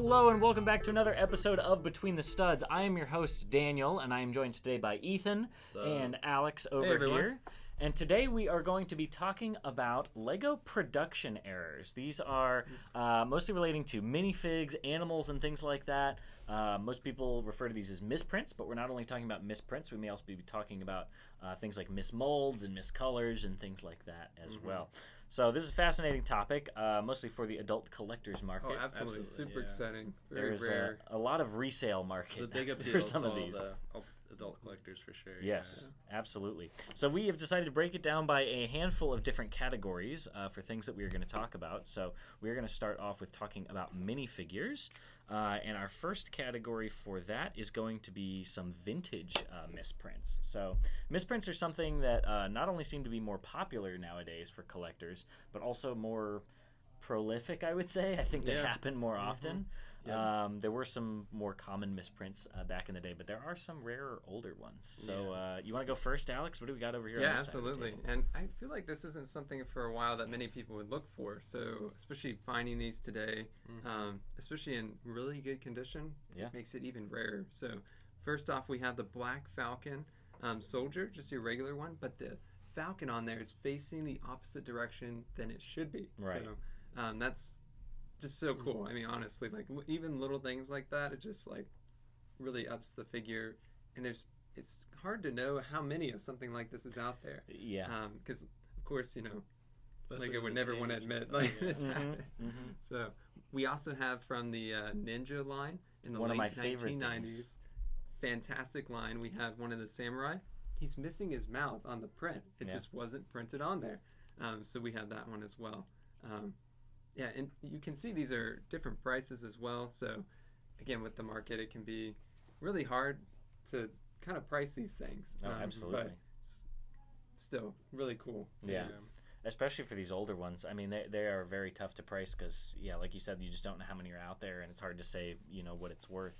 Hello and welcome back to another episode of Between the Studs. I am your host, Daniel, and I am joined today by Ethan and Alex over here. And today we are going to be talking about Lego production errors. These are mostly relating to minifigs, animals, and things like that. Most people refer to these as misprints, but we're not only talking about misprints. We may also be talking about things like mismolds and miscolors and things like that as well. So this is a fascinating topic, mostly for the adult collectors market. Oh, absolutely. Super exciting. There's rare. A lot of resale market It's a big appeal for some to of these. all the adult collectors for sure. Yes, absolutely. So we have decided to break it down by a handful of different categories for things that we are going to talk about. So we're going to start off with talking about minifigures. And our first category for that is going to be some vintage misprints. So misprints are something that not only seem to be more popular nowadays for collectors, but also more prolific, I would say. I think they happen more often. There were some more common misprints back in the day, but there are some rarer older ones. So you want to go first, Alex? What do we got over here? Yeah, absolutely. And I feel like this isn't something for a while that many people would look for. So especially finding these today, especially in really good condition, it makes it even rarer. So first off, we have the Black Falcon Soldier, just your regular one, but the Falcon on there is facing the opposite direction than it should be. Right. So that's just so cool. I mean, honestly, like even little things like that, it just like really ups the figure. And it's hard to know how many of something like this is out there. Yeah. Because of course, you know, Especially Lego would never want to admit this happened. So we also have from the Ninja line in the one late of my 1990s. Fantastic line. We have one of the Samurai. He's missing his mouth on the print. It just wasn't printed on there. So we have that one as well. Yeah, and you can see these are different prices as well. So, again, with the market, it can be really hard to kind of price these things. Oh, absolutely. But it's still really cool. Yeah. Especially for these older ones. I mean, they are very tough to price because, like you said, you just don't know how many are out there, and it's hard to say, what it's worth.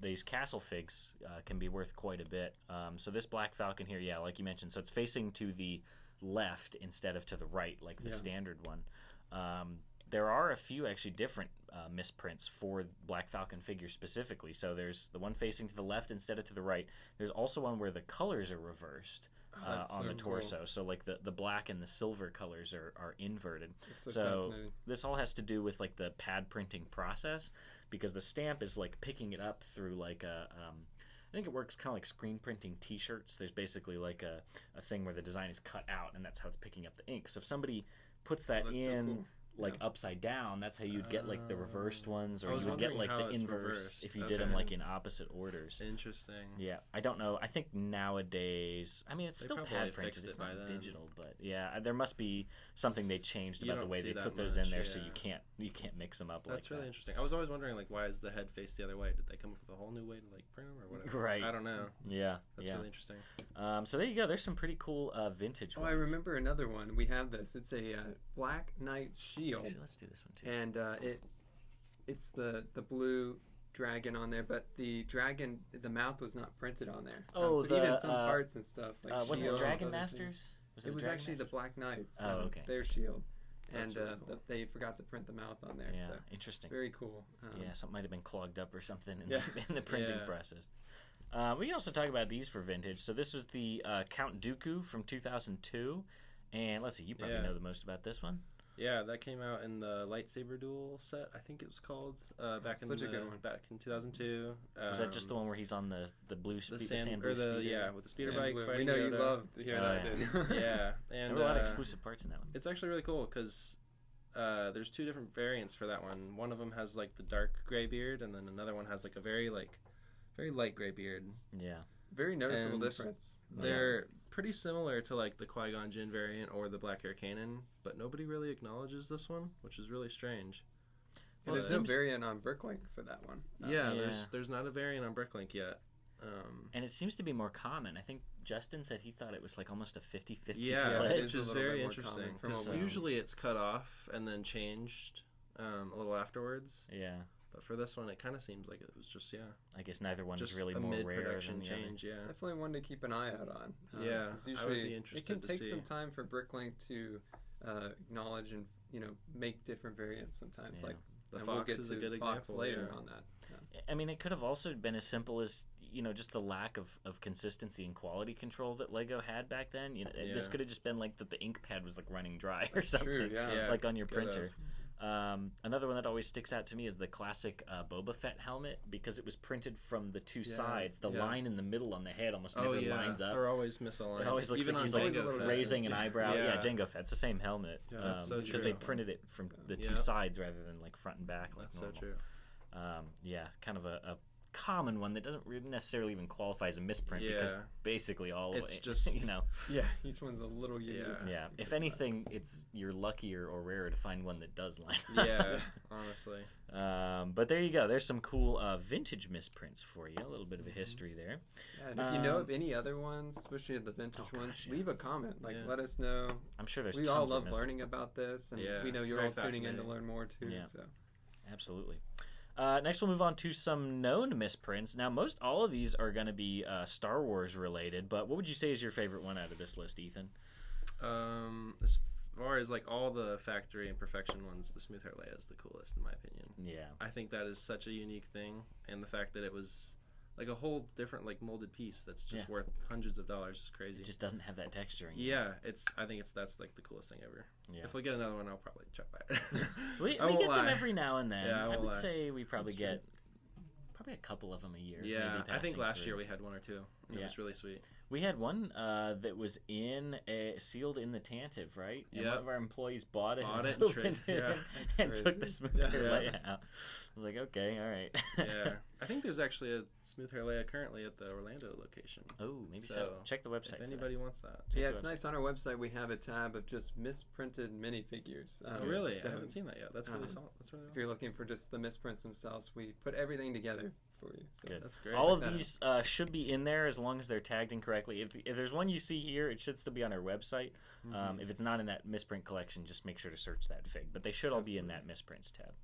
These castle figs can be worth quite a bit. So this Black Falcon here, like you mentioned, so it's facing to the left instead of to the right, like the standard one. There are a few actually different misprints for Black Falcon figures specifically. So there's the one facing to the left instead of to the right. There's also one where the colors are reversed on the torso. Cool. So like the black and the silver colors are inverted. So this all has to do with like the pad printing process because the stamp is like picking it up through like I think it works kind of like screen printing T-shirts. There's basically like a thing where the design is cut out and that's how it's picking up the ink. So if somebody puts that in like upside down, that's how you'd get like the reversed ones, or you would get like the inverse if you did them like in opposite orders. Interesting. Yeah, I don't know. I think nowadays, I mean, it's still pad printed. It's not digital, but there must be something they changed about the way they put those in there, so you can't mix them up. That's really interesting. I was always wondering like why is the head face the other way? Did they come up with a whole new way to like print them or whatever? Right. I don't know. Yeah, that's really interesting. So there you go. There's some pretty cool vintage ones. I remember another one. We have this. It's a Black Knight shield. Actually, let's do this one too. And it's the blue dragon on there, but the dragon, the mouth was not printed on there. Oh, so even some parts and stuff like wasn't it Dragon Masters? It was actually the Black Knights. Oh, okay. Their shield. That's and really cool. they forgot to print the mouth on there. Yeah, so interesting. Very cool. Something might have been clogged up or something in the printing process. We can also talk about these for vintage. So this was the Count Dooku from 2002. And let's see, you probably know the most about this one. Yeah, that came out in the lightsaber duel set. I think it was called back in back in 2002. Was that just the one where he's on the blue the sand blue speeder? Yeah, with the speeder bike. We know you love to hear that. Yeah, there and were a lot of exclusive parts in that one. It's actually really cool because there's two different variants for that one. One of them has like the dark gray beard, and then another one has like a very light gray beard. Yeah, very noticeable difference. They're pretty similar to like the Qui-Gon Jinn variant or the Black Hair Kanan, but nobody really acknowledges this one, which is really strange. Well, there's no variant on Bricklink for that one. There's not a variant on Bricklink yet. And it seems to be more common. I think Justin said he thought it was like almost a 50-50 split. Which is very interesting. Because usually it's cut off and then changed a little afterwards. Yeah. But for this one, it kind of seems like it was just, I guess neither one is really a more rare mid-production than the change, other. Definitely one to keep an eye out on. Usually I would be interested it can take see. some time for Bricklink to acknowledge and, make different variants sometimes. Like The and Fox we'll get is to a good Fox example later yeah. on that. Yeah. I mean, it could have also been as simple as, just the lack of consistency and quality control that Lego had back then. This could have just been like that the ink pad was like running dry or something, True, yeah. like on your printer. Another one that always sticks out to me is the classic Boba Fett helmet, because it was printed from the two sides. The line in the middle on the head almost never lines up. They're always misaligned. It always looks Even like he's on like Jango Fett. raising an eyebrow. Yeah, Jango Fett. It's the same helmet. Yeah, that's so because true. they printed it from the two sides rather than like front and back. Like That's normal. so true. Yeah, kind of a common one that doesn't really necessarily even qualify as a misprint, because basically all it's of it, just yeah, each one's a little unique. Yeah, if anything, it's you're luckier or rarer to find one that does line up. Yeah, honestly. But there you go. There's some cool vintage misprints for you. A little bit of a history there. Yeah, and if you know of any other ones, especially the vintage ones, leave a comment. Let us know. I'm sure there's. We tons all love missing. learning about this, and we know it's you're very all tuning in to fascinating. learn more too. Yeah. So. Absolutely. Next, we'll move on to some known misprints. Now, most all of these are going to be Star Wars related, but what would you say is your favorite one out of this list, Ethan? As far as like all the factory and perfection ones, the smooth hair Leia is the coolest in my opinion. Yeah. I think that is such a unique thing, and the fact that it was like a whole different like molded piece that's just worth hundreds of dollars is crazy. It just doesn't have that texture. Yeah, I think that's like the coolest thing ever. Yeah. If we get another one, I'll probably try to buy it. we get them every now and then. Yeah, I would say we probably get a couple of them a year. Yeah, maybe I think last through. year we had one or two. And it was really sweet. We had one that was sealed in the Tantive, right? And one of our employees bought it and took the smooth hair Leia out. I was like, okay, all right. Yeah, I think there's actually a smooth hair Leia currently at the Orlando location. Oh, maybe so. Check the website. If anybody wants that. Yeah, it's nice. On our website, we have a tab of just misprinted minifigures. Oh, really? I haven't seen that yet. That's really solid. That's really. If you're looking for just the misprints themselves, we put everything together for you. So good. That's great. All of these should be in there as long as they're tagged incorrectly. If there's one you see here, it should still be on our website. If it's not in that misprint collection, just make sure to search that fig. But they should all be in that misprints tab.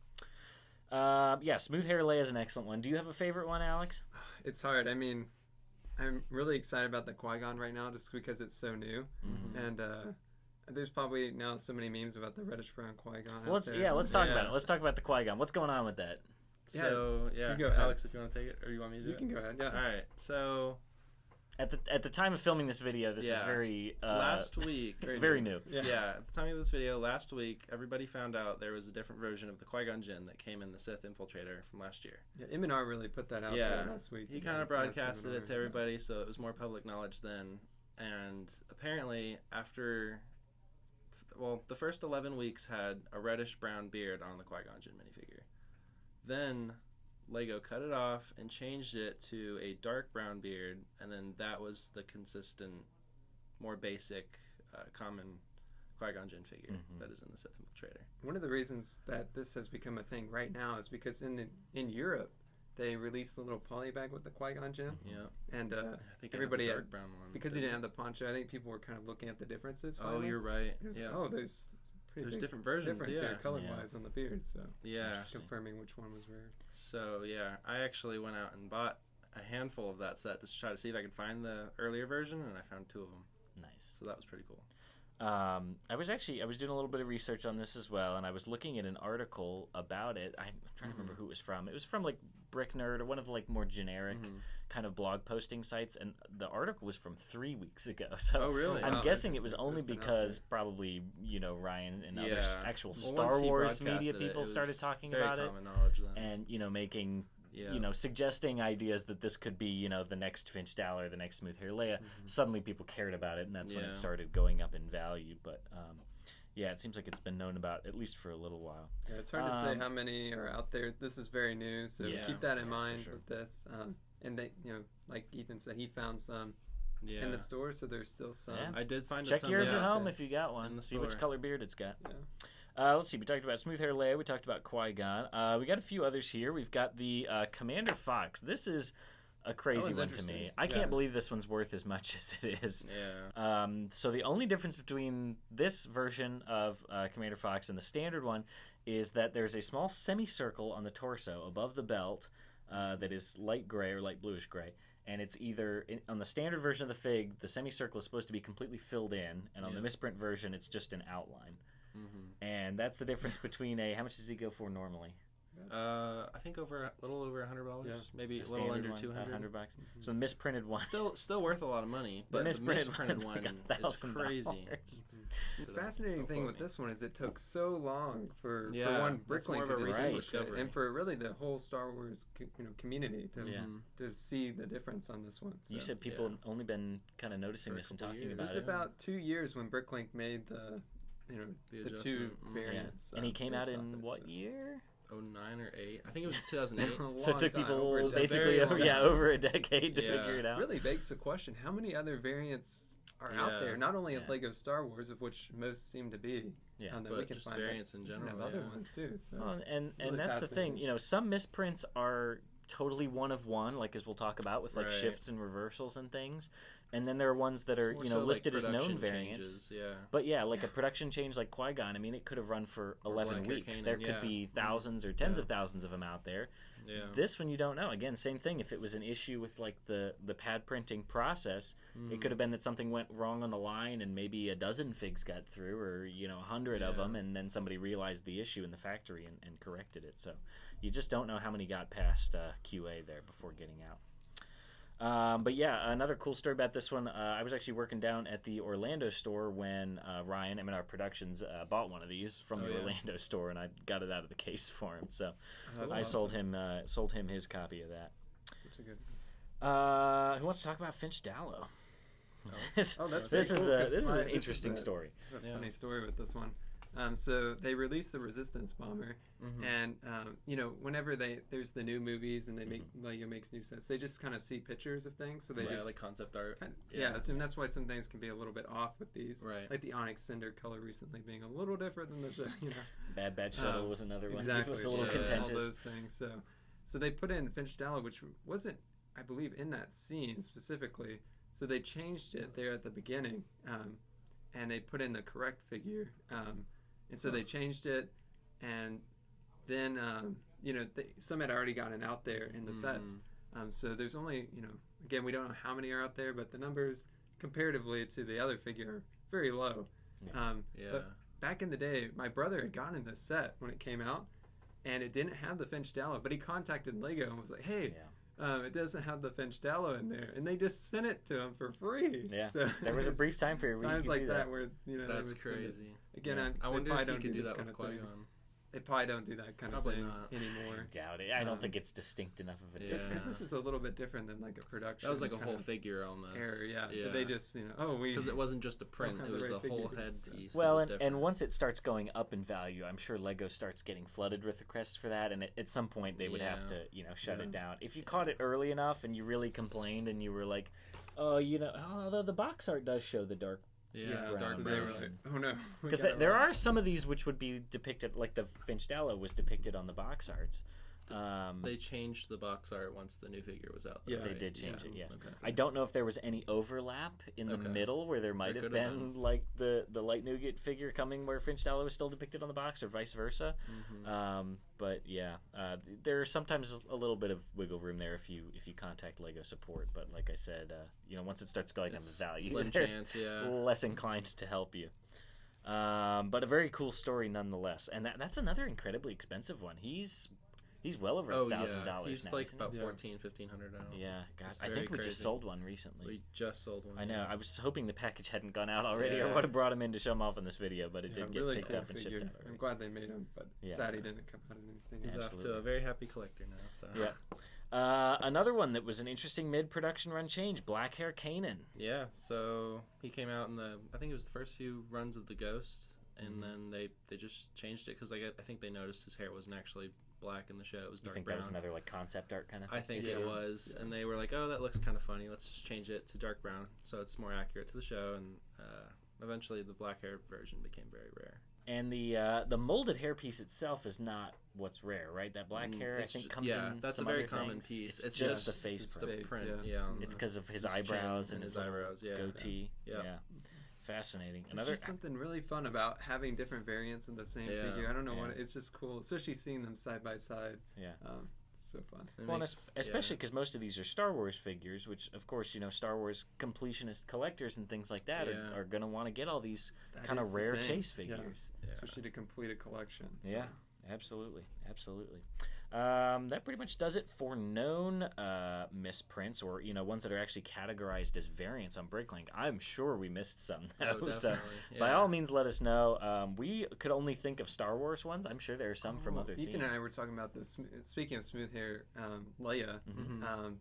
Smooth hair Leia is an excellent one. Do you have a favorite one, Alex? It's hard. I mean, I'm really excited about the Qui-Gon right now just because it's so new. And there's probably now so many memes about the reddish brown Qui-Gon. Well, let's talk about it. Let's talk about the Qui-Gon. What's going on with that? So, you go ahead. Alex, if you want to take it, or you want me to do it? You can go ahead, yeah. All right, so... At the time of filming this video, this is very... last week... very new. Yeah, at the time of this video, last week, everybody found out there was a different version of the Qui-Gon Jinn that came in the Sith Infiltrator from last year. Yeah, M&R really put that out there last week. He kind of broadcasted it to everybody, so it was more public knowledge then. And apparently, after... Well, the first 11 weeks had a reddish-brown beard on the Qui-Gon Jinn minifigure. Then... Lego cut it off and changed it to a dark brown beard, and then that was the consistent, more basic, common Qui-Gon Jinn figure that is in the Sith Infiltrator. One of the reasons that this has become a thing right now is because in Europe they released the little poly bag with the Qui-Gon Jinn. Yeah, and I think everybody had the dark brown one because he didn't have the poncho. I think people were kind of looking at the differences. Oh, you're right. There's different versions, here color-wise on the beard, so confirming which one was rare. So I actually went out and bought a handful of that set to try to see if I could find the earlier version, and I found 2 of them. Nice. So that was pretty cool. I was doing a little bit of research on this as well, and I was looking at an article about it. I'm trying to remember who it was from. It was from like Brick Nerd or one of the like more generic kind of blog posting sites, and the article was from 3 weeks ago. So oh, really? I'm guessing it was only because probably Ryan and other actual Star Wars media people started talking about it, and making. Suggesting ideas that this could be, the next Finch Dalla, the next Smooth Hair Leia. Suddenly people cared about it, and that's when it started going up in value. But, it seems like it's been known about at least for a little while. Yeah, it's hard to say how many are out there. This is very new, so keep that in mind with this. And they, like Ethan said, he found some in the store, so there's still some. Yeah. I did find Check yours at home if you got one. See which color beard it's got. Yeah. Let's see. We talked about Smooth Hair Leia. We talked about Qui-Gon. We got a few others here. We've got the Commander Fox. This is a crazy one to me. I can't believe this one's worth as much as it is. Yeah. So the only difference between this version of Commander Fox and the standard one is that there's a small semicircle on the torso above the belt that is light gray or light bluish gray. And it's either, on the standard version of the fig, the semicircle is supposed to be completely filled in. And on the misprint version, it's just an outline. And that's the difference between how much does he go for normally? I think a little over $100, maybe a little under $200. $100. So the misprinted one, still worth a lot of money, but the misprinted one like is crazy. The fascinating thing with this one is it took so long for one Bricklink more of a recent discovery, and discovery. for really the whole Star Wars community to see the difference on this one. So, you said people have only been kind of noticing this and talking it about was it. about 2 years when Bricklink made the two variants. And he came out in based off what it, year? 09 or 8. I think it was 2008. So it took people over basically over a decade to Yeah. figure it out. Really begs the question: how many other variants are out there? Not only of Lego Star Wars, of which most seem to be, that but we can just find variants in general. other ones too. So Well, and really that's the thing. fascinating. Some misprints are totally one of one, like as we'll talk about with like shifts and reversals and things. And then there are ones that are listed as known variants. But like a production change like Qui-Gon, I mean, it could have run for 11 weeks. There could be thousands or tens of thousands of them out there. Yeah. This one you don't know. Again, same thing. If it was an issue with like the pad printing process, it could have been that something went wrong on the line and maybe a dozen figs got through, or 100 of them, and then somebody realized the issue in the factory and corrected it. So you just don't know how many got past QA there before getting out. But another cool story about this one. I was actually working down at the Orlando store when Ryan, our productions, bought one of these from the Orlando store, and I got it out of the case for him. So I sold him his copy of that. Such a good. Who wants to talk about Finch Dallow? That's this cool, is an interesting story. Funny story with this one. So they released the Resistance Bomber, and whenever there's the new movies and they make Lego makes new sets, they just kind of see pictures of things, so they just like concept art. And that's why some things can be a little bit off with these, right? Like the Onyx Cinder color recently being a little different than the show. Bad Batch Shuttle was another one. Exactly, It was a little contentious. All those things. So they put in Finch Dallow, which wasn't, I believe, in that scene specifically. So they changed it there at the beginning, and they put in the correct figure. And so they changed it, and then some had already gotten out there in the sets. So there's only again, we don't know how many are out there, but the numbers comparatively to the other figure are very low. But back in the day, my brother had gotten this set when it came out, and it didn't have the Finch Dallow, but he contacted Lego and was like, "Hey, it doesn't have the Finch Dallow in there," and they just sent it to him for free. Yeah, so there was a brief time period where times you could like do that. where that's crazy. Again, I wonder if you could could do that with Qui-Gon. They probably don't do that kind of thing anymore. I doubt it. I don't think it's distinct enough of a difference. Because this is a little bit different than like a production. That was like a whole figure almost. Error, But they just, because it wasn't just a print; it was a whole head piece. Well, and once it starts going up in value, I'm sure Lego starts getting flooded with requests for that, and at some point they would have to, shut it down. If you caught it early enough and you really complained and you were like, although the box art does show the dark. Dark so brown. they were like, oh no. Because there are some of these which would be depicted, like the Finch Dallow was depicted on the box arts. They changed the box art once the new figure was out. They did change it, yes. Okay. I don't know if there was any overlap in the middle where there might have been like the Light Nougat figure coming where Finch Dallow was still depicted on the box, or vice versa. But there is sometimes a little bit of wiggle room there if you contact Lego support. But like I said, once it starts going on the value, slim chance, less inclined to help you. But a very cool story nonetheless, and that's another incredibly expensive one. He's well over $1,000. He's now, like about $1,500 now. Yeah, God, It's I think we just sold one recently. We just sold one. I know. I was hoping the package hadn't gone out already, or would have brought him in to show him off in this video, but it did get really picked cool up and shipped figure. out already. I'm glad they made him, but sad he didn't come out in anything. He's off to a very happy collector now. So. Yeah. Another one that was an interesting mid-production run change, Black Hair Kanan. Yeah, so he came out in I think it was the first few runs of the Ghost, and then they just changed it because I think they noticed his hair wasn't actually black in the show. It was dark brown. brown. That was another like concept art kind of thing? I think it was, and they were like, "Oh, that looks kind of funny. Let's just change it to dark brown so it's more accurate to the show." And eventually, the black hair version became very rare. And the molded hairpiece itself is not what's rare, right? That black hair, I think, comes in that's some a very other common things. piece. It's just the face print. The print, It's because of his eyebrows and his eyebrows, goatee. Yeah. Fascinating. There's just something really fun about having different variants in the same figure. I don't know what it's just cool, especially seeing them side by side. Yeah. It's so fun. Well, especially because most of these are Star Wars figures, which, of course, Star Wars completionist collectors and things like that are going to want to get all these kind of rare chase figures. Especially to complete a collection. So. Yeah, absolutely. That pretty much does it for known misprints, or ones that are actually categorized as variants on Bricklink. I'm sure we missed some though, so by all means let us know. We could only think of Star Wars ones. I'm sure there are some from other Ethan themes. and I were talking about this. Speaking of smooth hair, Leia.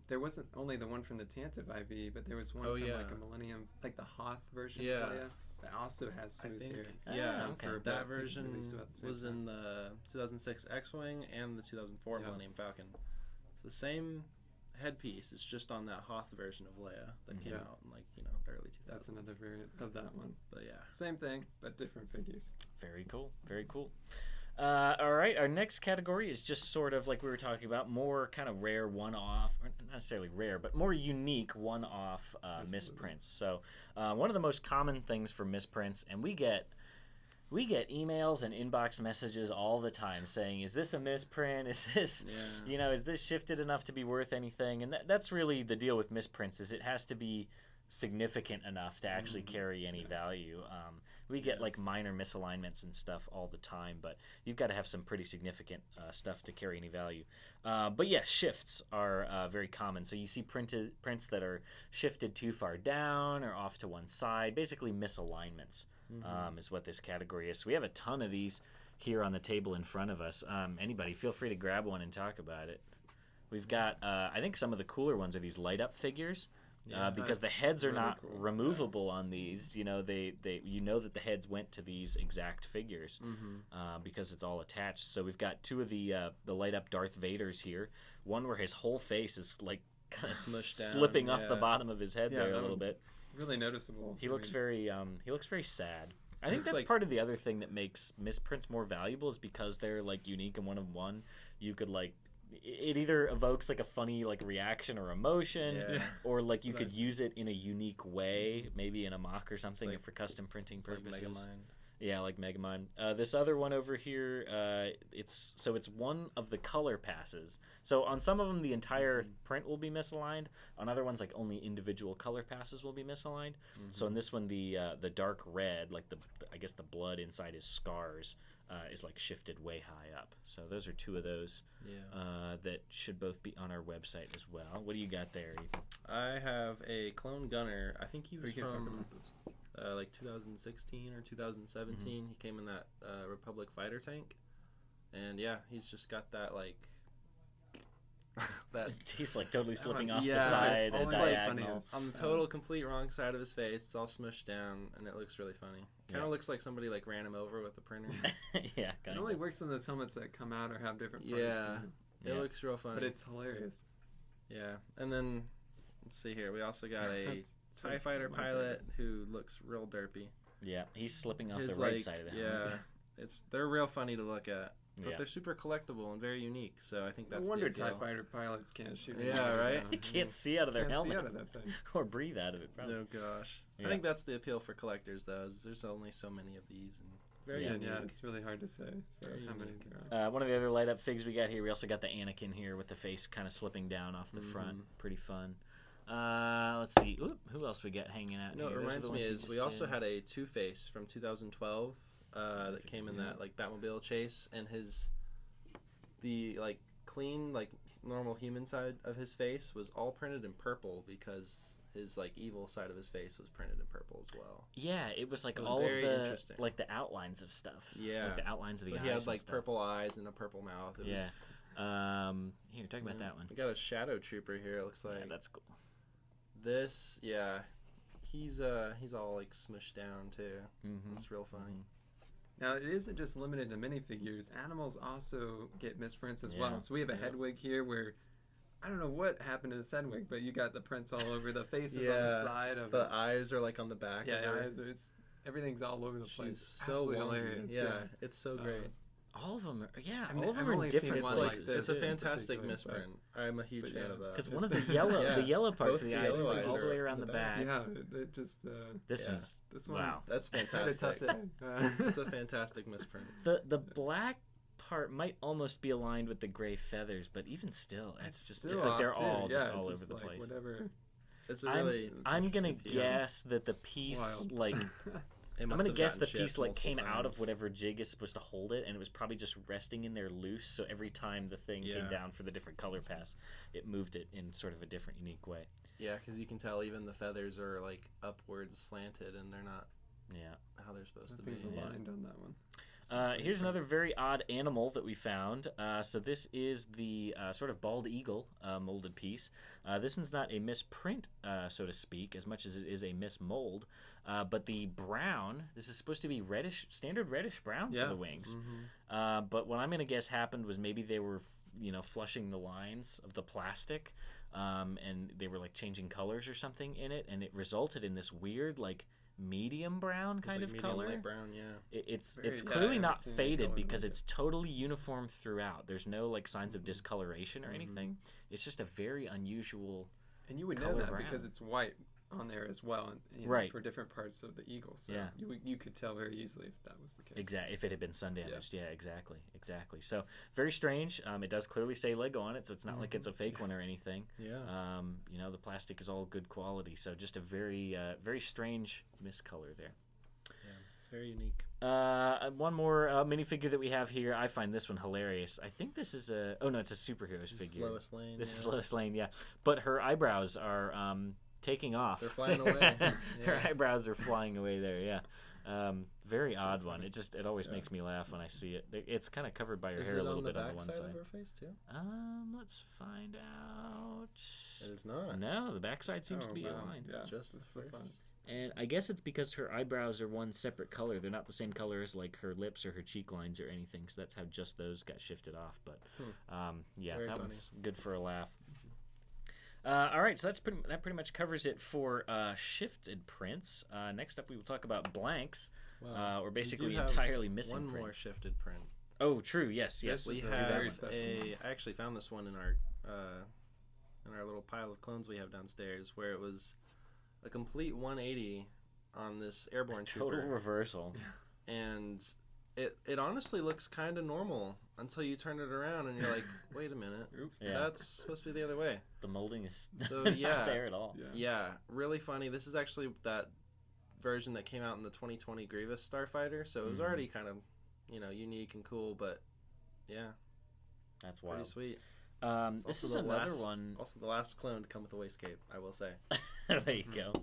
There wasn't only the one from the Tantive IV, but there was one from like a Millennium, like the Hoth version of Leia. That also has smooth hair. Yeah, okay. That version was in the 2006 X-Wing and the 2004 Millennium Falcon. It's the same headpiece. It's just on that Hoth version of Leia that came out in early 2000s. That's another variant of that one. But yeah, same thing, but different figures. Very cool. Very cool. All right, our next category is just sort of like we were talking about, more kind of rare one-off, or not necessarily rare, but more unique one-off misprints. So one of the most common things for misprints, and we get emails and inbox messages all the time saying, is this a misprint? Is this, is this shifted enough to be worth anything? And that's really the deal with misprints, is it has to be significant enough to actually carry any value. We get like minor misalignments and stuff all the time, but you've got to have some pretty significant stuff to carry any value. But yeah, shifts are very common. So you see prints that are shifted too far down or off to one side, basically misalignments is what this category is. So we have a ton of these here on the table in front of us. Anybody, feel free to grab one and talk about it. We've got, I think some of the cooler ones are these light-up figures. Because the heads are not removable on these, they that the heads went to these exact figures because it's all attached. So we've got two of the light up Darth Vaders here. One where his whole face is like kind of slipping off the bottom of his head there a little bit. Really noticeable. He looks very sad. I think that's part of the other thing that makes misprints more valuable, is because they're like unique and one of one. You could it either evokes like a funny like reaction or emotion, or like you could use it in a unique way, maybe in a mock or something, for custom printing purposes. Like Megamind. Yeah, like Megamind. This other one over here, it's one of the color passes. So on some of them, the entire print will be misaligned. On other ones, like only individual color passes will be misaligned. So in this one, the dark red, like the blood inside his scars, is like shifted way high up. So those are two of those that should both be on our website as well. What do you got there, Ethan? I have a clone gunner. I think he was from like 2016 or 2017. He came in that Republic fighter tank, and he's just got that like that. He's like totally slipping off the side and diagonal. On the total complete wrong side of his face. It's all smushed down, and it looks really funny. Kind of looks like somebody like ran him over with a printer. It only works on those helmets that come out or have different parts. It looks real funny. But it's hilarious. Yeah, and then let's see here. We also got a TIE fighter pilot who looks real derpy. Yeah, he's slipping off the right side of the helmet. They're real funny to look at. But they're super collectible and very unique, so I think that's no wonder TIE fighter pilots can't shoot. Yeah, right? You can't see out of their helmet. See out of that thing. Or breathe out of it, probably. Oh, gosh. I think that's the appeal for collectors, though, is there's only so many of these. And very unique. Yeah, it's really hard to say how many there are. One of the other light-up figs we got here, we also got the Anakin here with the face kind of slipping down off the front. Pretty fun. Let's see. Who else we got hanging out here? It reminds me is we also had a Two-Face from 2012 that came in that like Batmobile chase, and the like clean like normal human side of his face was all printed in purple because his like evil side of his face was printed in purple as well. Yeah, it was like all of the like the outlines of stuff. Yeah, like the outlines of the eyes. So he had like purple eyes and a purple mouth. Here, talk about that one. We got a Shadow Trooper here. It looks like. Yeah, that's cool. This, he's all like smushed down too. It's real funny. Now, it isn't just limited to minifigures. Animals also get misprints as well. So we have a Hedwig here where, I don't know what happened to this Hedwig, but you got the prints all over. The face is on the side of the eyes are like on the back. Yeah, everything's all over the place. She's so hilarious. Yeah, it's so great. All of them are, all of them are in different places. It's a fantastic misprint. I'm a huge fan of that. Because one of the yellow part for the eyes is like all the way around the back. Yeah, it just... this one, wow. That's fantastic. It's a fantastic misprint. The black part might almost be aligned with the gray feathers, but even still, it's like they're all just all over the place. Whatever. It's a really I'm gonna guess that the piece I'm gonna guess the piece like came out of whatever jig is supposed to hold it, and it was probably just resting in there loose. So every time the thing came down for the different color pass, it moved it in sort of a different, unique way. Yeah, because you can tell even the feathers are like upwards slanted, and they're not how they're supposed to be. Aligned on that one. Here's another very odd animal that we found. So this is the sort of bald eagle molded piece. This one's not a misprint, so to speak, as much as it is a mismold. But the brown, this is supposed to be reddish, standard reddish brown for the wings. But what I'm going to guess happened was maybe they were, flushing the lines of the plastic, and they were like changing colors or something in it, and it resulted in this weird like medium brown kind of color. Light brown, It's clearly not faded because it's totally uniform throughout. There's no like signs of discoloration or anything. It's just a very unusual. And you would know that because it's white on there as well, for different parts of the eagle. So you could tell very easily if that was the case. Exactly, if it had been sun damaged. Yeah, exactly. So very strange. It does clearly say Lego on it, so it's not like it's a fake one or anything. Yeah. The plastic is all good quality. So just a very very strange miscolor there. Yeah, very unique. One more minifigure that we have here. I find this one hilarious. I think this is it's a superheroes figure. Lois Lane. This is Lois Lane, yeah. But her eyebrows are taking off. They're flying away. Her eyebrows are flying away there, yeah. Very odd one. It always makes me laugh when I see it. It's kind of covered by her hair a little bit on the one side. Is it on the back side of her face too? Let's find out. It is not. No, the backside seems to be aligned. Yeah, just the front. And I guess it's because her eyebrows are one separate color. They're not the same color as like her lips or her cheek lines or anything. So that's how just those got shifted off. But that one's good for a laugh. All right, so that pretty much covers it for shifted prints. Next up, we will talk about blanks, or basically entirely missing one prints. More shifted print. Oh, true. Yes. We have I actually found this one in our little pile of clones we have downstairs, where it was a complete 180 on this airborne trooper. Total reversal. And it honestly looks kind of normal until you turn it around and you're like, wait a minute, that's supposed to be the other way. The molding is so, not there at all. Yeah, really funny. This is actually that version that came out in the 2020 Grievous Starfighter, so it was already kind of, unique and cool, but that's wild. Pretty sweet. This is another one. Also, the last clone to come with a waistcape, I will say. There you go.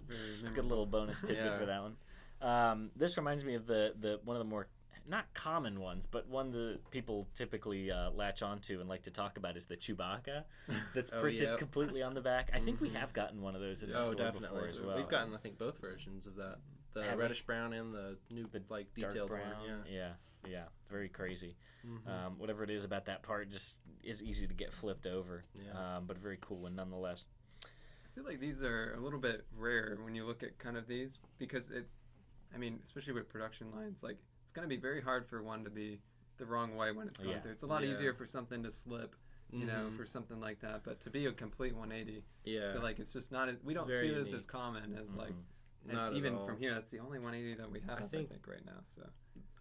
Good little bonus tidbit for that one. This reminds me of the one of the more not common ones, but one that people typically latch onto and like to talk about is the Chewbacca that's printed completely on the back. I think we have gotten one of those in the store before as well. We've gotten, I think, both versions of that. The reddish brown and the new like detailed dark brown one. Yeah. Very crazy. Whatever it is about that part just is easy to get flipped over. But a very cool one nonetheless. I feel like these are a little bit rare when you look at kind of these because especially with production lines, like it's going to be very hard for one to be the wrong way when it's going through. It's a lot easier for something to slip, for something like that. But to be a complete 180, I feel like it's just not. We don't see this as common as like. Even from here, that's the only 180 that we have, I think right now. So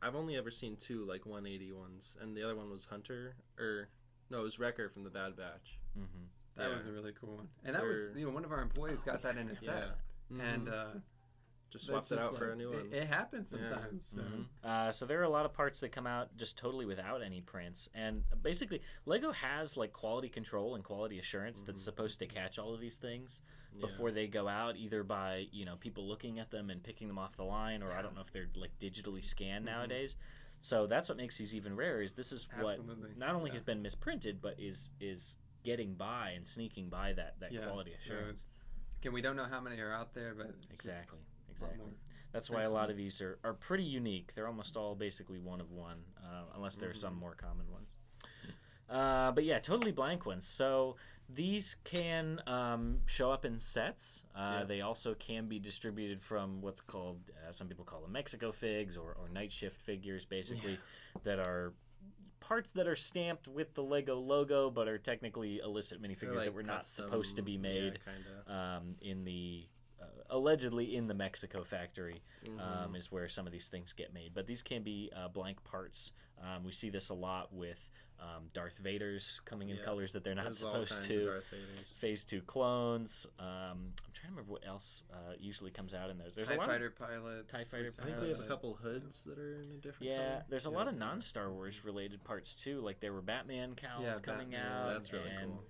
I've only ever seen two like 180 ones, and the other one was Hunter, it was Wrecker from the Bad Batch. That was a really cool one, and that was one of our employees got that in a set, and just swapped it out for a new one. It happens sometimes. So there are a lot of parts that come out just totally without any prints, and basically Lego has like quality control and quality assurance that's supposed to catch all of these things before they go out, either by people looking at them and picking them off the line, or I don't know if they're like digitally scanned nowadays. So that's what makes these even rarer. Is this is what not only has been misprinted, but is getting by and sneaking by that quality assurance. So again, we don't know how many are out there, but exactly. That's why a lot of these are pretty unique. They're almost all basically one of one, unless there are some more common ones. But yeah, totally blank ones. So these can show up in sets. They also can be distributed from what's called, some people call them Mexico figs or night shift figures, basically, that are parts that are stamped with the Lego logo, but are technically illicit minifigures that were not supposed to be made in the... allegedly in the Mexico factory is where some of these things get made. But these can be blank parts. We see this a lot with Darth Vader's coming in colors that they're not There's supposed to. Phase 2 clones. I'm trying to remember what else usually comes out in those. There's TIE a lot Fighter pilots. TIE Fighter I think we have a couple hoods that are in a different color. There's a lot of non-Star Wars related parts too. Like there were Batman cowls coming out. That's really cool.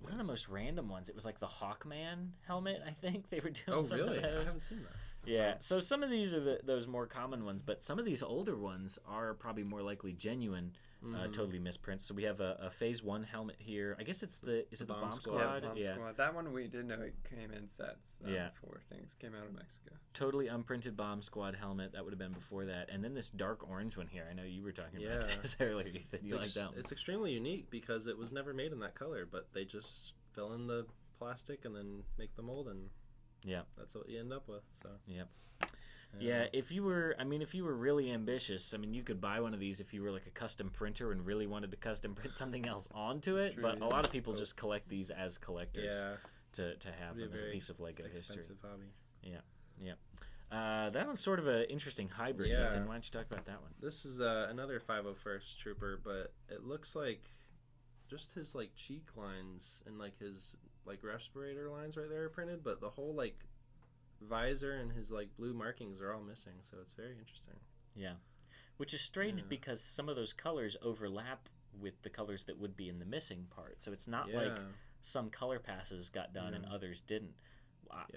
One of the most random ones, it was like the Hawkman helmet, I think they were doing. Oh, some really? of those. I haven't seen that. Yeah, so some of these are those more common ones, but some of these older ones are probably more likely genuine, totally misprints. So we have a Phase 1 helmet here. I guess is it the Bomb Squad? Yeah, Bomb Squad. That one we did know it came in sets before things came out of Mexico. Totally unprinted Bomb Squad helmet. That would have been before that. And then this dark orange one here. I know you were talking about this earlier, Ethan. You like that one? It's extremely unique because it was never made in that color, but they just fill in the plastic and then make the mold, and that's what you end up with. So if you were really ambitious, I mean, you could buy one of these if you were like a custom printer and really wanted to custom print something else onto it. But a lot of people just collect these as collectors to have them as a piece of Lego history. Hobby. That one's sort of an interesting hybrid. Ethan, why don't you talk about that one? This is another 501st Trooper, but it looks like just his like cheek lines and like his like respirator lines right there are printed, but the whole like visor and his like blue markings are all missing, so it's very interesting. Which is strange because some of those colors overlap with the colors that would be in the missing part, so it's not like some color passes got done and others didn't.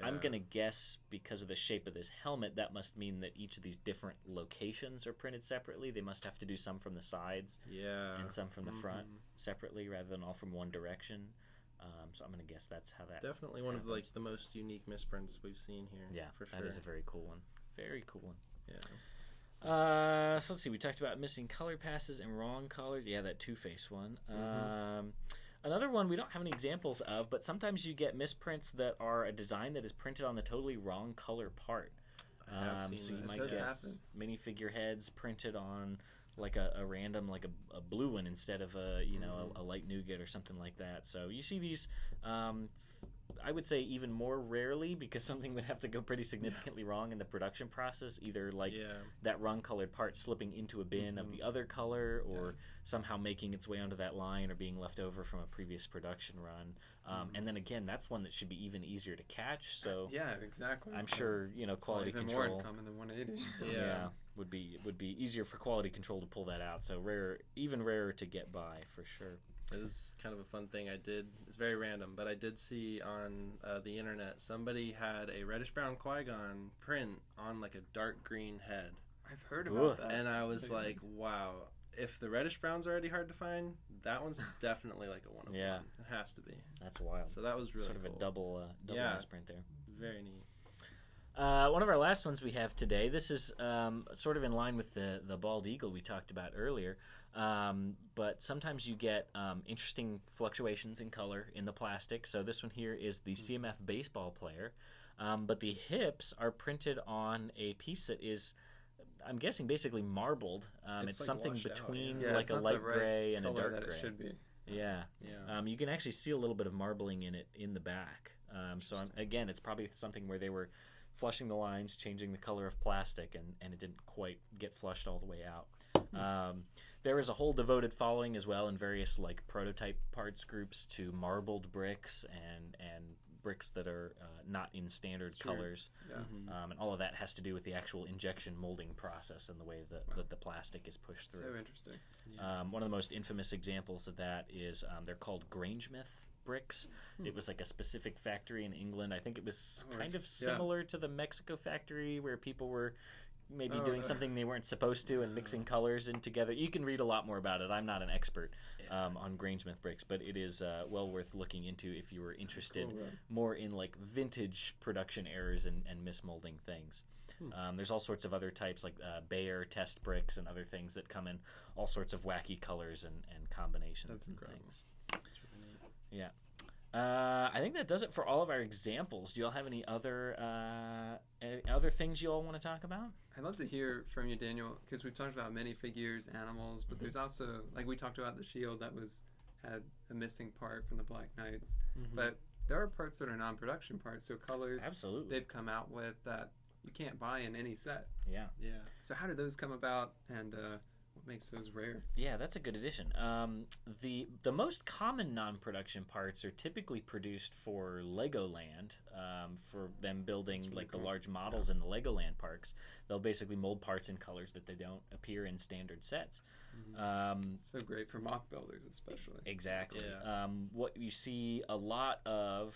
I'm gonna guess because of the shape of this helmet, that must mean that each of these different locations are printed separately. They must have to do some from the sides and some from the front separately rather than all from one direction. So I'm gonna guess that's how that definitely one of like the most unique misprints we've seen here. For sure. That is a very cool one. Very cool one. Yeah. So let's see. We talked about missing color passes and wrong colors. Yeah, that Two-Face one. Another one we don't have any examples of, but sometimes you get misprints that are a design that is printed on the totally wrong color part. So you might get minifigure heads printed on like a random, like a blue one instead of a light nougat or something like that. So you see these, I would say even more rarely because something would have to go pretty significantly wrong in the production process, either like that wrong colored part slipping into a bin of the other color or somehow making its way onto that line or being left over from a previous production run. And then again, that's one that should be even easier to catch. So exactly. I'm sure quality even control. More uncommon than 180. Would be easier for quality control to pull that out. So even rarer to get by for sure. It is kind of a fun thing I did. It's very random, but I did see on the internet somebody had a reddish brown Qui-Gon print on like a dark green head. I've heard about that. And I was like, wow. If the reddish brown's already hard to find, that one's definitely like a one of one. It has to be. That's wild. So that was really sort of cool. A double misprint there. Very neat. One of our last ones we have today. This is sort of in line with the bald eagle we talked about earlier. But sometimes you get interesting fluctuations in color in the plastic. So this one here is the CMF baseball player. But the hips are printed on a piece that is, I'm guessing, basically marbled. It's like something between like a light gray and a dark gray. It should be. You can actually see a little bit of marbling in it in the back. Again, it's probably something where they were flushing the lines, changing the color of plastic, and it didn't quite get flushed all the way out. There is a whole devoted following as well in various like prototype parts groups to marbled bricks and bricks that are not in standard colors. And all of that has to do with the actual injection molding process and the way that the plastic is pushed through. So interesting. One of the most infamous examples of that is they're called Grangemouth bricks. It was like a specific factory in England. I think it was kind of similar to the Mexico factory where people were maybe doing something they weren't supposed to and mixing colors in together. You can read a lot more about it. I'm not an expert on Grangemouth bricks, but it is well worth looking into if you were interested more in like vintage production errors and mismolding things. There's all sorts of other types like Bayer test bricks and other things that come in all sorts of wacky colors and combinations things. That's really neat. I think that does it for all of our examples. Do you all have any other things you all want to talk about? I'd love to hear from you, Daniel, because we've talked about minifigures, animals, but there's also, like we talked about the shield that had a missing part from the Black Knights, but there are parts that are non-production parts, so colors they've come out with that you can't buy in any set. Yeah. So how did those come about, and what makes those rare. Yeah, that's a good addition. The most common non-production parts are typically produced for Legoland, for them building really like cool. the large models in the Legoland parks. They'll basically mold parts in colors that they don't appear in standard sets. So great for mock builders, especially. Exactly. Yeah. What you see a lot of,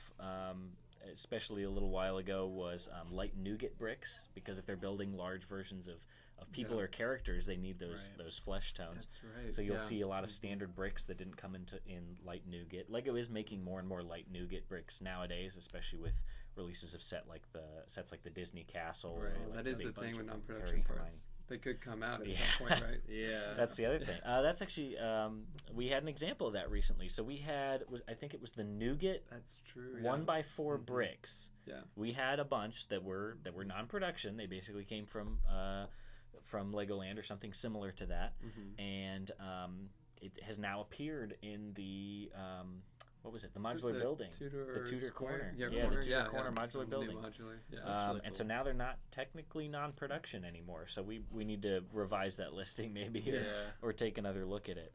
especially a little while ago, was light nougat bricks, because if they're building large versions of people or characters, they need those flesh tones. That's right. So you'll see a lot of standard bricks that didn't come in light nougat. Lego is making more and more light nougat bricks nowadays, especially with releases of sets like the Disney Castle. Right. Like that is the thing with non-production parts. They could come out at some point, right? Yeah. That's the other thing. That's actually we had an example of that recently. So we had I think it was the nougat. That's true. 1x4 bricks. Yeah. We had a bunch that were non-production. They basically came from Legoland or something similar to that, and it has now appeared in the what was it? The modular building, the Tudor corner. Yeah, the Tudor corner modular building. Modular. Yeah, really cool. And so now they're not technically non-production anymore. So we need to revise that listing maybe, or take another look at it.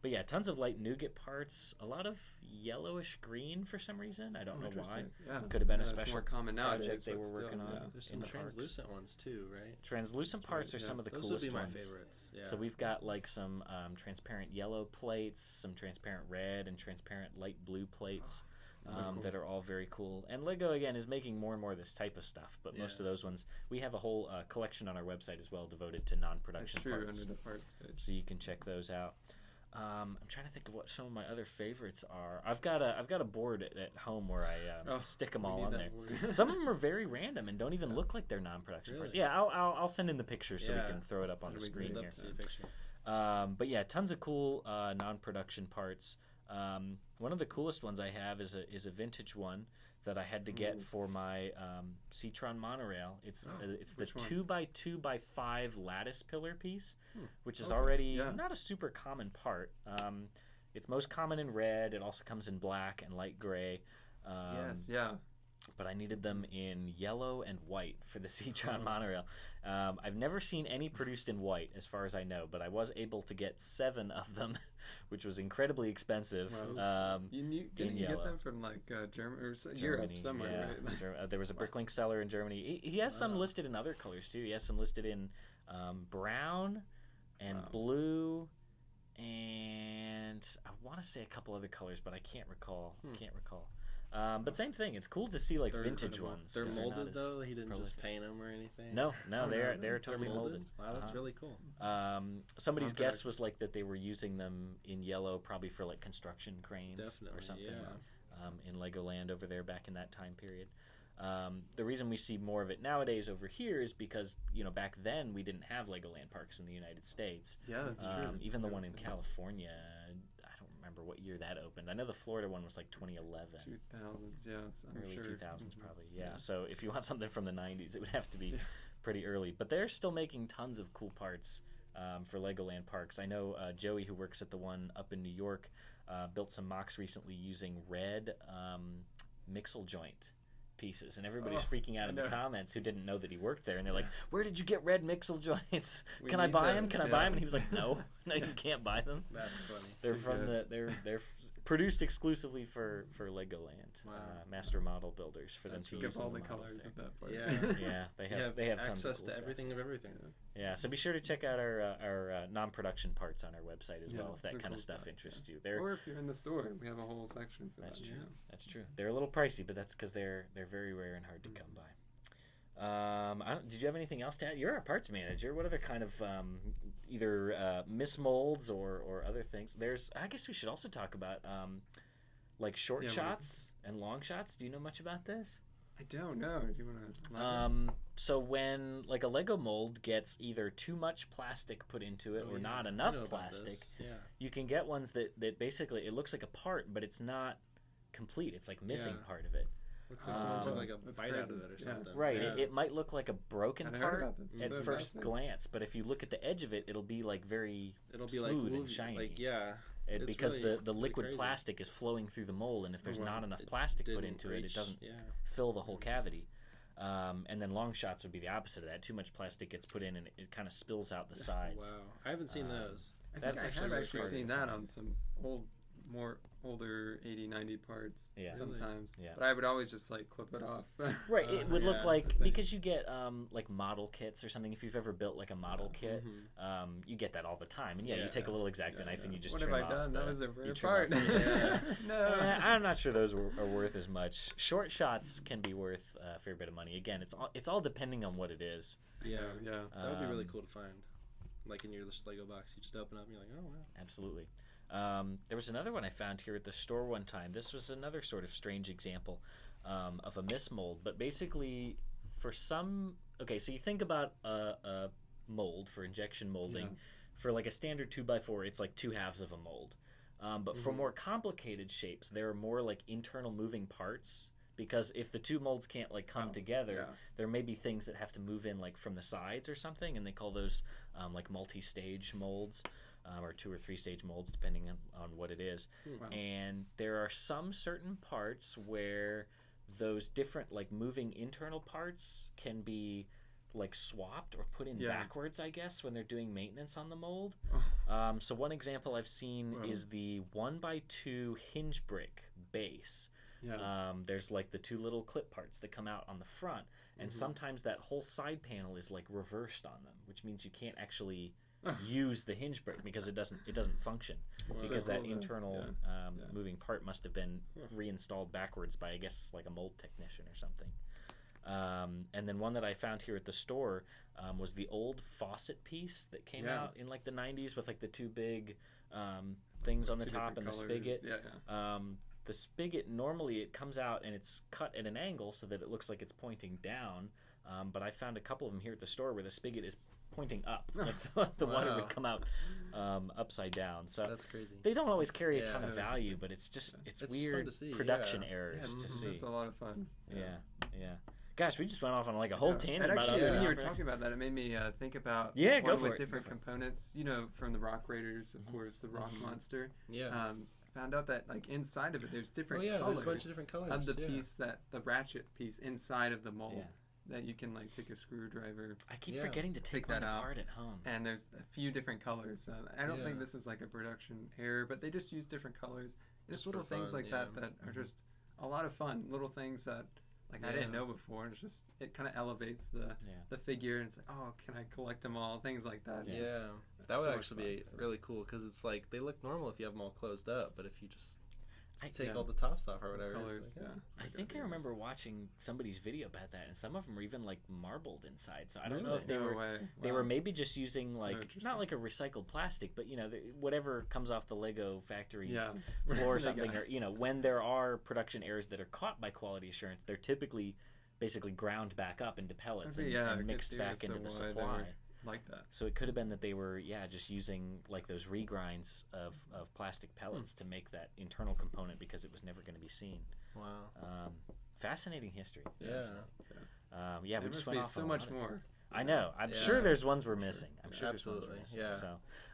But yeah, tons of light nougat parts. A lot of yellowish green for some reason. I don't know why. Yeah. Could have been a special more common project they were working on. There's some translucent ones too, right? Translucent parts are some of the coolest ones. Those would be my favorites. Yeah. So we've got like some transparent yellow plates, some transparent red, and transparent light blue plates. Cool. That are all very cool. And Lego, again, is making more and more of this type of stuff, but most of those ones, we have a whole collection on our website as well devoted to non-production parts. That's true, under the parts page. So you can check those out. I'm trying to think of what some of my other favorites are. I've got a board at home where I stick them all on there. Some of them are very random and don't even look like they're non-production parts. Yeah, I'll send in the pictures so we can throw it up on the screen here. See a picture. But yeah, tons of cool non-production parts. One of the coolest ones I have is a vintage one that I had to get for my Citron monorail. It's the 2x2x5 lattice pillar piece, which is already not a super common part. It's most common in red. It also comes in black and light gray. But I needed them in yellow and white for the Citron monorail. I've never seen any produced in white, as far as I know, but I was able to get 7 of them, which was incredibly expensive. Wow. Didn't you get them from like Germany or Europe somewhere? Right? There was a Bricklink seller in Germany. He has some listed in other colors too. He has some listed in brown and blue, and I want to say a couple other colors, but I can't recall. But same thing. It's cool to see like vintage ones. They're molded though. He didn't just paint them or anything. No, they're totally molded. Wow, that's really cool. Somebody's guess was like that they were using them in yellow, probably for like construction cranes or something. In Legoland over there back in that time period. The reason we see more of it nowadays over here is because back then we didn't have Legoland parks in the United States. Yeah, that's true. Even the one in California. What year that opened. I know the Florida one was like 2011. 2000s, yes. Early 2000s probably, yeah. So if you want something from the 90s, it would have to be pretty early. But they're still making tons of cool parts for Legoland parks. I know Joey, who works at the one up in New York, built some mocks recently using red mixel joint pieces, and everybody's freaking out in the comments who didn't know that he worked there, and they're like, where did you get red mixel joints? Can I buy them? Can I buy them? And he was like, no, you can't buy them. That's funny. They're produced exclusively for Legoland. Master model builders for them to use all the colors of that part. They have tons access of cool to everything of everything. Yeah, so be sure to check out our non-production parts on our website as well if that kind of stuff interests you. Or if you're in the store, we have a whole section for that. That's true. They're a little pricey, but that's because they're very rare and hard to come by. Did you have anything else to add? You're our parts manager. What other kind of either mismolds or other things? I guess we should also talk about like short shots and long shots. Do you know much about this? I don't know. Do you want to? So when like a Lego mold gets either too much plastic put into it or not enough plastic, you can get ones that basically it looks like a part, but it's not complete. It's like missing part of it. Looks like someone took like a bite out of it or something. Right. It might look like a broken part at first glance, but if you look at the edge of it, it'll be like smooth and shiny. Because really, the liquid plastic is flowing through the mold, and if there's not enough plastic put into it, it doesn't fill the whole cavity. And then long shots would be the opposite of that. Too much plastic gets put in and it kind of spills out the sides. Wow, I haven't seen those. I think I have actually seen that on some older 80, 90 parts sometimes. Yeah. But I would always just like clip it off. Right. It would look like, because you get like model kits or something. If you've ever built like a model kit, you get that all the time. And you take a little X-Acto knife and you just trim off. What have I done? That was a rare part. No. I'm not sure those are worth as much. Short shots can be worth a fair bit of money. Again, it's all depending on what it is. Yeah. That would be really cool to find. Like in your Lego box, you just open up and you're like, oh wow. Absolutely. There was another one I found here at the store one time. This was another sort of strange example of a mismold, but basically for some... Okay, so you think about a mold for injection molding. Yeah. For like a standard 2x4, it's like 2 halves of a mold. But for more complicated shapes, there are more like internal moving parts, because if the two molds can't like come together, there may be things that have to move in like from the sides or something, and they call those like multi-stage molds. Or 2 or 3 stage molds, depending on what it is. Wow. And there are some certain parts where those different like moving internal parts can be like swapped or put in backwards, I guess, when they're doing maintenance on the mold. So one example I've seen is the 1x2 hinge brick base. There's like the 2 little clip parts that come out on the front, and sometimes that whole side panel is like reversed on them, which means you can't actually use the hinge brick because it doesn't function, because that internal moving part must have been reinstalled backwards by, I guess, like a mold technician or something. And then one that I found here at the store was the old faucet piece that came out in like the 90s with like the 2 big things on the top and the spigot. The spigot, normally it comes out and it's cut at an angle so that it looks like it's pointing down, but I found a couple of them here at the store where the spigot is pointing up, like the water would come out upside down. So that's crazy. They don't always carry a ton of value, but it's weird to see, production errors to see. It's just a lot of fun. Yeah. Gosh, we just went off on like a whole tangent about actually, when you were talking about that, it made me think about with different components. You know, from the Rock Raiders, of course, the Rock Monster. Found out that like inside of it, there's different colors. There's a bunch of different colors of the piece, the ratchet piece inside of the mold. That you can like take a screwdriver. I keep forgetting to take that apart at home. And there's a few different colors. I don't think this is like a production error, but they just use different colors. Just little things like that are just a lot of fun. Little things that like I didn't know before. And it's just, it kind of elevates the figure, and it's like, oh, can I collect them all? Things like that. That would actually be really cool, because it's like they look normal if you have them all closed up, but if you just take all the tops off or whatever. Colors, I think I remember watching somebody's video about that, and some of them were even like marbled inside. So I don't know if they were maybe just using like not like a recycled plastic, but you know, whatever comes off the Lego factory floor or something, or you know, when there are production errors that are caught by quality assurance, they're typically basically ground back up into pellets and mixed back into the supply. Like that. So it could have been that they were just using like those regrinds of plastic pellets to make that internal component, because it was never going to be seen. Wow. Fascinating history. We just went off so much more. I know. I'm sure there's ones we're missing. I'm sure Absolutely. there's ones we're missing.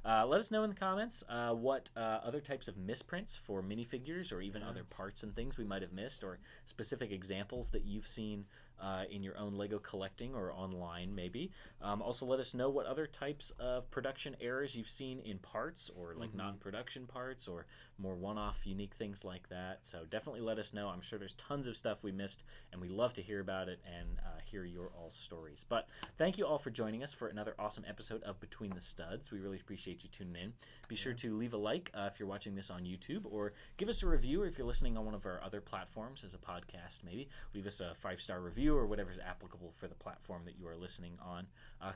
So let us know in the comments what other types of misprints for minifigures or even other parts and things we might have missed, or specific examples that you've seen in your own Lego collecting or online maybe. Also let us know what other types of production errors you've seen in parts, or like non-production parts, or more one-off unique things like that. So definitely let us know. I'm sure there's tons of stuff we missed, and we love to hear about it and hear your all stories. But thank you all for joining us for another awesome episode of Between the Studs. We really appreciate you tuning in. Be sure to leave a like if you're watching this on YouTube, or give us a review, or if you're listening on one of our other platforms as a podcast, maybe leave us a 5-star review or whatever's applicable for the platform that you are listening on.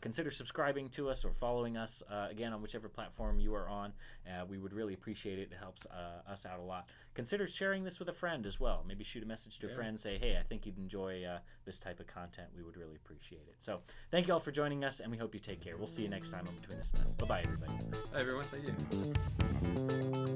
Consider subscribing to us or following us again on whichever platform you are on. We would really appreciate it. It helps us out a lot. Consider sharing this with a friend as well. Maybe shoot a message to a friend, say, hey, I think you'd enjoy this type of content. We would really appreciate it. So thank you all for joining us, and we hope you take care. We'll see you next time on Between the Studs. Bye-bye, everybody. Hi, everyone. Thank you.